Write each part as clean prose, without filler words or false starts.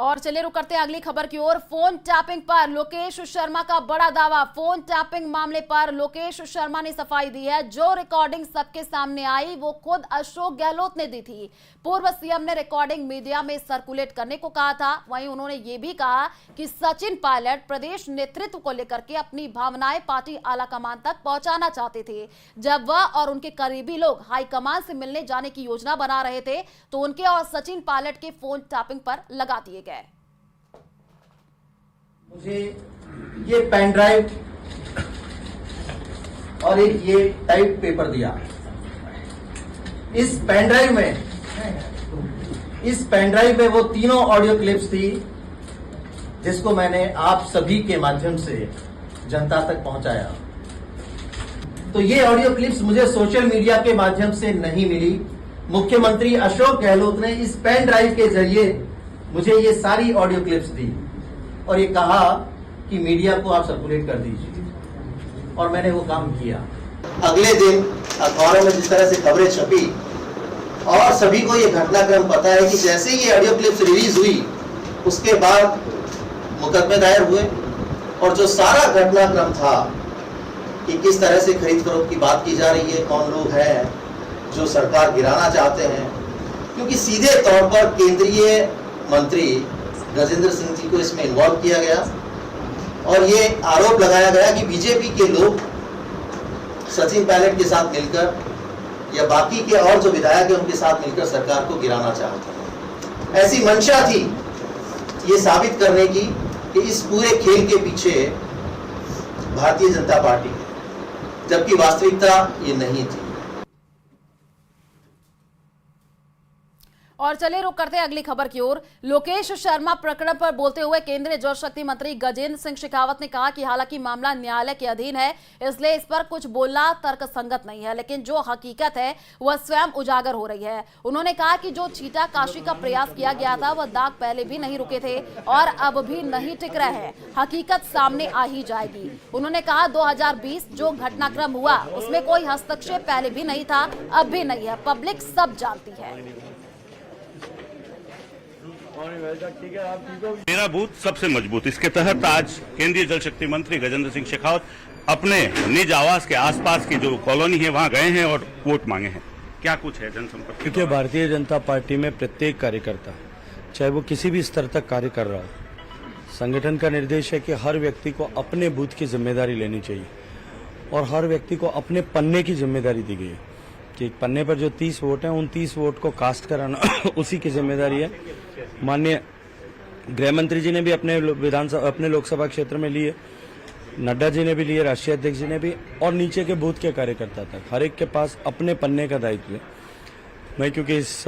और चलिए रुक करते हैं अगली खबर की ओर। फोन टैपिंग पर लोकेश शर्मा का बड़ा दावा। फोन टैपिंग मामले पर लोकेश शर्मा ने सफाई दी है। जो रिकॉर्डिंग सबके सामने आई वो खुद अशोक गहलोत ने दी थी। पूर्व सीएम ने रिकॉर्डिंग मीडिया में सर्कुलेट करने को कहा था। वहीं उन्होंने ये भी कहा कि सचिन पायलट प्रदेश नेतृत्व को लेकर के अपनी भावनाएं पार्टी आलाकमान तक पहुंचाना चाहते थे। जब वह और उनके करीबी लोग हाईकमान से मिलने जाने की योजना बना रहे थे तो उनके और सचिन पायलट के फोन टैपिंग पर लगा दिए गए। मुझे ये पेन ड्राइव और एक ये टाइप पेपर दिया। इस पेन ड्राइव में वो तीनों ऑडियो क्लिप्स थी जिसको मैंने आप सभी के माध्यम से जनता तक पहुंचाया। तो ये ऑडियो क्लिप्स मुझे सोशल मीडिया के माध्यम से नहीं मिली। मुख्यमंत्री अशोक गहलोत ने इस पेन ड्राइव के जरिए मुझे ये सारी ऑडियो क्लिप्स दी और ये कहा कि मीडिया को आप सर्कुलेट कर दीजिए, और मैंने वो काम किया। अगले दिन अखबारों में जिस तरह से खबरें छपी और सभी को ये घटनाक्रम पता है कि जैसे ही ये ऑडियो क्लिप्स रिलीज हुई उसके बाद मुकदमे दायर हुए और जो सारा घटनाक्रम था कि किस तरह से खरीद फरोख्त की बात की जा रही है, कौन लोग हैं जो सरकार गिराना चाहते हैं, क्योंकि सीधे तौर पर केंद्रीय मंत्री गजेंद्र सिंह जी को इसमें इन्वॉल्व किया गया और ये आरोप लगाया गया कि बीजेपी के लोग सचिन पायलट के साथ मिलकर या बाकी के और जो विधायक हैं उनके साथ मिलकर सरकार को गिराना चाहते हैं। ऐसी मंशा थी ये साबित करने की कि इस पूरे खेल के पीछे भारतीय जनता पार्टी है, जबकि वास्तविकता ये नहीं थी। और चलिए रुक करते हैं अगली खबर की ओर। लोकेश शर्मा प्रकरण पर बोलते हुए केंद्रीय जल शक्ति मंत्री गजेंद्र सिंह शेखावत ने कहा कि हालांकि मामला न्यायालय के अधीन है इसलिए इस पर कुछ बोलना तर्कसंगत नहीं है, लेकिन जो हकीकत है वह स्वयं उजागर हो रही है। उन्होंने कहा कि जो छीटाकाशी का प्रयास किया गया था वह दाग पहले भी नहीं रुके थे और अब भी नहीं टिक रहे हैं। हकीकत सामने आ ही जाएगी। उन्होंने कहा 2020 जो घटनाक्रम हुआ उसमें कोई हस्तक्षेप पहले भी नहीं था, अब भी नहीं है, पब्लिक सब जानती है। मेरा बूथ सबसे मजबूत, इसके तहत आज केंद्रीय जल शक्ति मंत्री गजेंद्र सिंह शेखावत अपने निज आवास के आसपास की जो कॉलोनी है वहां गए हैं और वोट मांगे हैं। क्या कुछ है जनसंपर्क? क्योंकि भारतीय जनता पार्टी में प्रत्येक कार्यकर्ता, चाहे वो किसी भी स्तर तक कार्य कर रहा हो, संगठन का निर्देश है कि हर व्यक्ति को अपने बूथ की जिम्मेदारी लेनी चाहिए और हर व्यक्ति को अपने पन्ने की जिम्मेदारी दी गई है कि पन्ने पर जो 30 वोट हैं उन 30 वोट को कास्ट कराना उसी की जिम्मेदारी है। माननीय गृह मंत्री जी ने भी अपने लोकसभा क्षेत्र में लिए, नड्डा जी ने भी लिए, राष्ट्रीय अध्यक्ष जी ने भी, और नीचे के बूथ के कार्यकर्ता तक हर एक के पास अपने पन्ने का दायित्व है। मैं क्योंकि इस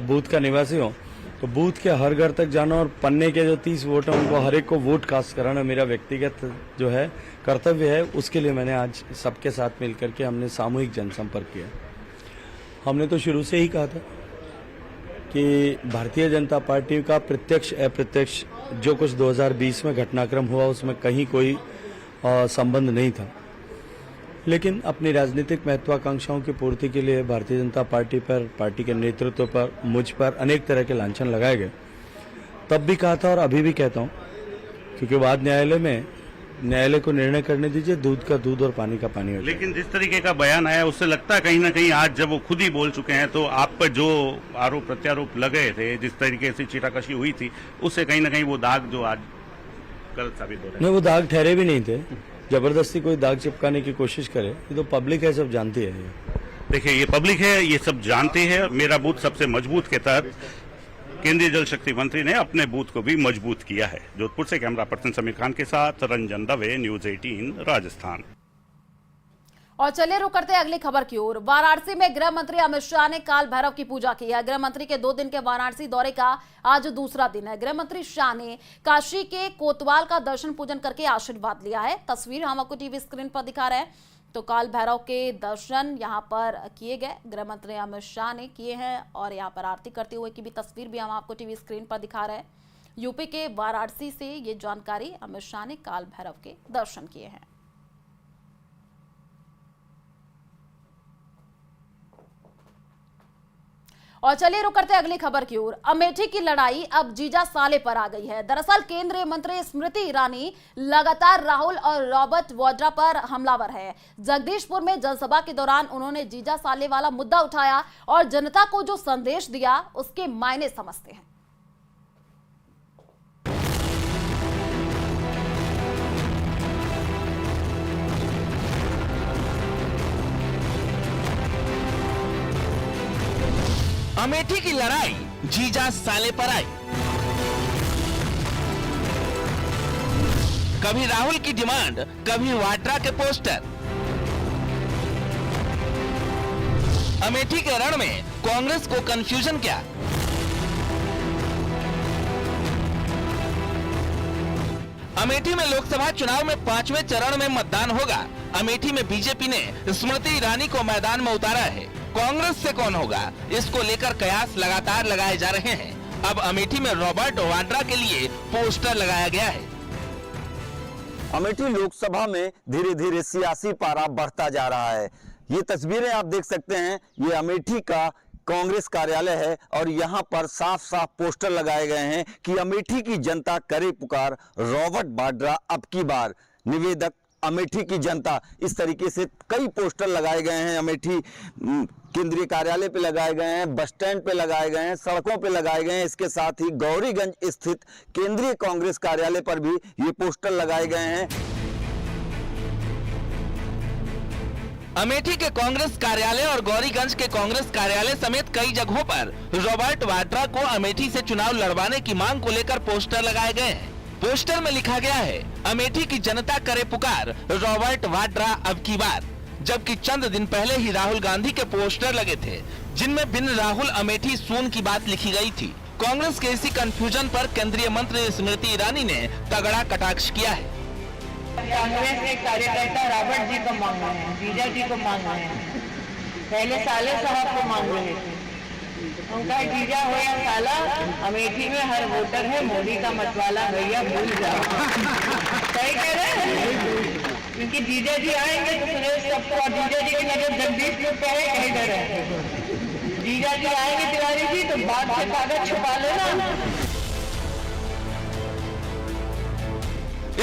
बूथ का निवासी हूँ तो बूथ के हर घर तक जाना और पन्ने के जो 30 वोट हैं उनको हर एक को वोट कास्ट कराना मेरा व्यक्तिगत जो है कर्तव्य है। उसके लिए मैंने आज सबके साथ मिलकर के हमने सामूहिक जनसंपर्क किया। हमने तो शुरू से ही कहा था कि भारतीय जनता पार्टी का प्रत्यक्ष अप्रत्यक्ष जो कुछ 2020 में घटनाक्रम हुआ उसमें कहीं कोई संबंध नहीं था, लेकिन अपनी राजनीतिक महत्वाकांक्षाओं की पूर्ति के लिए भारतीय जनता पार्टी पर, पार्टी के नेतृत्व पर, मुझ पर अनेक तरह के लांछन लगाए गए। तब भी कहा था और अभी भी कहता हूं, क्योंकि बाद न्यायालय को निर्णय करने दीजिए, दूध का दूध और पानी का पानी। लेकिन जिस तरीके का बयान आया उससे लगता है कहीं ना कहीं आज जब वो खुद ही बोल चुके हैं तो आप पर जो आरोप प्रत्यारोप लगे थे, जिस तरीके से छीटाकशी हुई थी, उससे कहीं ना कहीं वो दाग जो आज गलत साबित हो रहा है। नहीं, वो दाग ठहरे भी नहीं थे। जबरदस्ती कोई दाग चिपकाने की कोशिश करे, ये तो पब्लिक है, सब जानती है। देखिए ये पब्लिक है, ये सब जानते हैं। मेरा बूथ सबसे मजबूत के तहत केंद्रीय जल शक्ति मंत्री ने अपने बूथ को भी मजबूत किया है। जोधपुर से कैमरा पर्सन समीर खान के साथ रंजन दवे, न्यूज 18 राजस्थान। और चलिए रुक करते हैं अगली खबर की ओर। वाराणसी में गृह मंत्री अमित शाह ने काल भैरव की पूजा की है। गृह मंत्री के 2 दिन के वाराणसी दौरे का आज दूसरा दिन है। गृह मंत्री शाह ने काशी के कोतवाल का दर्शन पूजन करके आशीर्वाद लिया है। तस्वीर हम आपको टीवी स्क्रीन पर दिखा रहे हैं। तो काल भैरव के दर्शन यहां पर किए गए, गृह मंत्री अमित शाह ने किए हैं और यहां पर आरती करते हुए की भी तस्वीर भी हम आपको टीवी स्क्रीन पर दिखा रहे हैं। यूपी के वाराणसी से ये जानकारी, अमित शाह ने काल भैरव के दर्शन किए हैं। और चलिए रुक करते अगली खबर की ओर। अमेठी की लड़ाई अब जीजा साले पर आ गई है। दरअसल केंद्रीय मंत्री स्मृति ईरानी लगातार राहुल और रॉबर्ट वाड्रा पर हमलावर है। जगदीशपुर में जनसभा के दौरान उन्होंने जीजा साले वाला मुद्दा उठाया और जनता को जो संदेश दिया उसके मायने समझते हैं। अमेठी की लड़ाई जीजा साले पर आई। कभी राहुल की डिमांड, कभी वाड्रा के पोस्टर। अमेठी के रण में कांग्रेस को कंफ्यूजन क्या? अमेठी में लोकसभा चुनाव में 5वें चरण में मतदान होगा। अमेठी में बीजेपी ने स्मृति ईरानी को मैदान में उतारा है। कांग्रेस से कौन होगा, इसको लेकर कयास लगातार लगाए जा रहे हैं। अब अमेठी में रॉबर्ट वाड्रा के लिए पोस्टर लगाया गया है। अमेठी लोकसभा में धीरे धीरे सियासी पारा बढ़ता जा रहा है। ये तस्वीरें आप देख सकते हैं, ये अमेठी का कांग्रेस कार्यालय है और यहाँ पर साफ साफ पोस्टर लगाए गए हैं कि अमेठी की जनता करे पुकार, रॉबर्ट वाड्रा अब की बार, निवेदक अमेठी की जनता। इस तरीके से कई पोस्टर लगाए गए हैं। अमेठी केंद्रीय कार्यालय पे लगाए गए हैं, बस स्टैंड पे लगाए गए हैं, सड़कों पे लगाए गए हैं। इसके साथ ही गौरीगंज स्थित केंद्रीय कांग्रेस कार्यालय पर भी ये पोस्टर लगाए गए हैं। अमेठी के कांग्रेस कार्यालय और गौरीगंज के कांग्रेस कार्यालय समेत कई जगहों पर रॉबर्ट वाड्रा को अमेठी से चुनाव लड़वाने की मांग को लेकर पोस्टर लगाए गए हैं। पोस्टर में लिखा गया है, अमेठी की जनता करे पुकार, रॉबर्ट वाड्रा अब की बार। जबकि चंद दिन पहले ही राहुल गांधी के पोस्टर लगे थे, जिनमें बिन राहुल अमेठी सून की बात लिखी गई थी। कांग्रेस के इसी कंफ्यूजन पर केंद्रीय मंत्री स्मृति ईरानी ने तगड़ा कटाक्ष किया है। कांग्रेस के कार्यकर्ता रॉबर्ट जी को मांग रहे हैं, जीजा जी को मांग रहे हैं, पहले साले साहब को मांग रहे थे। उनका जीजा हो या साला, अमेठी में हर वोटर है मोदी का मतवाला, भैया भूल जाओ। सही कह रहे हैं, क्योंकि जीजा जी आएंगे तो सुरेश सबको, और जीजा जी की नजर जगदीशपुर पे है, कहीं डर है। जीजा जी आएंगे तिवारी जी तो बात से कागज छुपा लेना।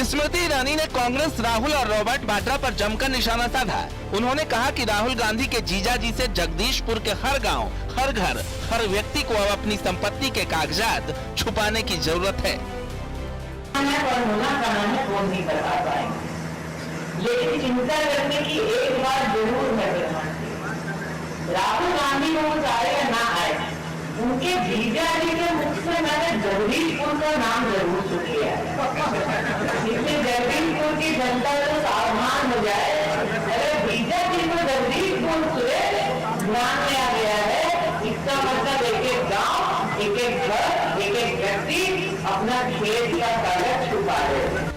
स्मृति ईरानी ने कांग्रेस, राहुल और रॉबर्ट वाड्रा पर जमकर निशाना साधा। उन्होंने कहा कि राहुल गांधी के जीजा जी से जगदीशपुर के हर गांव, हर घर, हर व्यक्ति को अब अपनी संपत्ति के कागजात छुपाने की जरूरत है। लेकिन चिंता करने की एक बात जरूर है, राहुल गांधी को आए या ना आए, उनके जीजा जी के मुख से मैंने जगदीशपुर का नाम जरूर सुन लिया है। इसलिए जगदीशपुर की जनता तो सावधान हो जाए। अगर जीजा जी को जगदीशपुर से ध्यान में आ गया है, इसका मतलब एक एक गांव, एक एक घर, एक एक व्यक्ति अपना खेत का कागज छुपा रहे।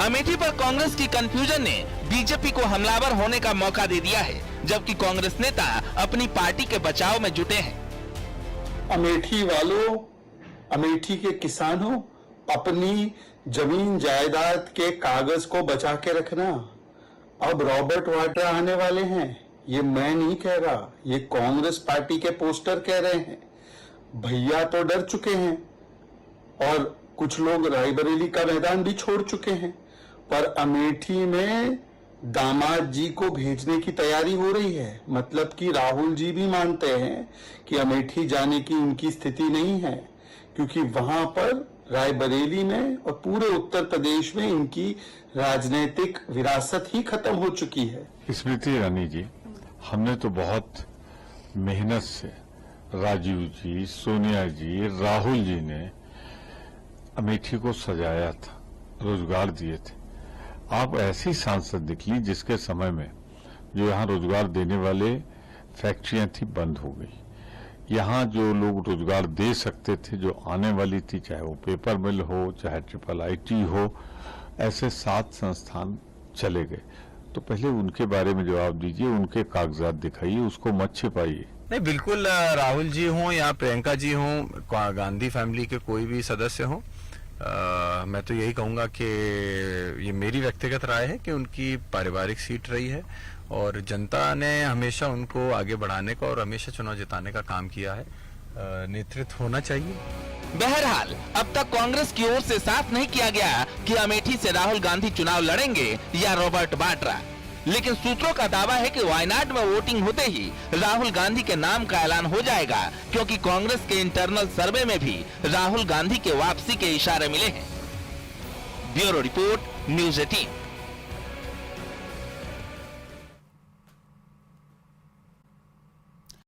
अमेठी पर कांग्रेस की कंफ्यूजन ने बीजेपी को हमलावर होने का मौका दे दिया है, जबकि कांग्रेस नेता अपनी पार्टी के बचाव में जुटे हैं। अमेठी वालों, अमेठी के किसानों, अपनी जमीन जायदाद के कागज को बचा के रखना। अब रॉबर्ट वाड्रा आने वाले हैं, ये मैं नहीं कह रहा, ये कांग्रेस पार्टी के पोस्टर कह रहे हैं। भैया तो डर चुके हैं और कुछ लोग रायबरेली का मैदान भी छोड़ चुके हैं, पर अमेठी में दामाद जी को भेजने की तैयारी हो रही है। मतलब कि राहुल जी भी मानते हैं कि अमेठी जाने की उनकी स्थिति नहीं है, क्योंकि वहां पर रायबरेली में और पूरे उत्तर प्रदेश में इनकी राजनीतिक विरासत ही खत्म हो चुकी है। स्मृति ईरानी जी, हमने तो बहुत मेहनत से राजीव जी, सोनिया जी, राहुल जी ने अमेठी को सजाया था, रोजगार दिए थे। आप ऐसी सांसद निकली जिसके समय में जो यहाँ रोजगार देने वाले फैक्ट्रियां थी बंद हो गई। यहाँ जो लोग रोजगार दे सकते थे, जो आने वाली थी, चाहे वो पेपर मिल हो, चाहे IIIT हो, ऐसे 7 संस्थान चले गए। तो पहले उनके बारे में जवाब दीजिए, उनके कागजात दिखाइए, उसको मत छिपाइए। नहीं, बिल्कुल, राहुल जी हों या प्रियंका जी हों, गांधी फैमिली के कोई भी सदस्य हों, मैं तो यही कहूंगा कि ये मेरी व्यक्तिगत राय है कि उनकी पारिवारिक सीट रही है और जनता ने हमेशा उनको आगे बढ़ाने का और हमेशा चुनाव जिताने का काम किया है। नेतृत्व होना चाहिए। बहरहाल अब तक कांग्रेस की ओर से साफ नहीं किया गया कि अमेठी से राहुल गांधी चुनाव लड़ेंगे या रॉबर्ट वाड्रा, लेकिन सूत्रों का दावा है कि वायनाड में वोटिंग होते ही राहुल गांधी के नाम का ऐलान हो जाएगा, क्योंकि कांग्रेस के इंटरनल सर्वे में भी राहुल गांधी के वापसी के इशारे मिले हैं। Bureau report, news 18।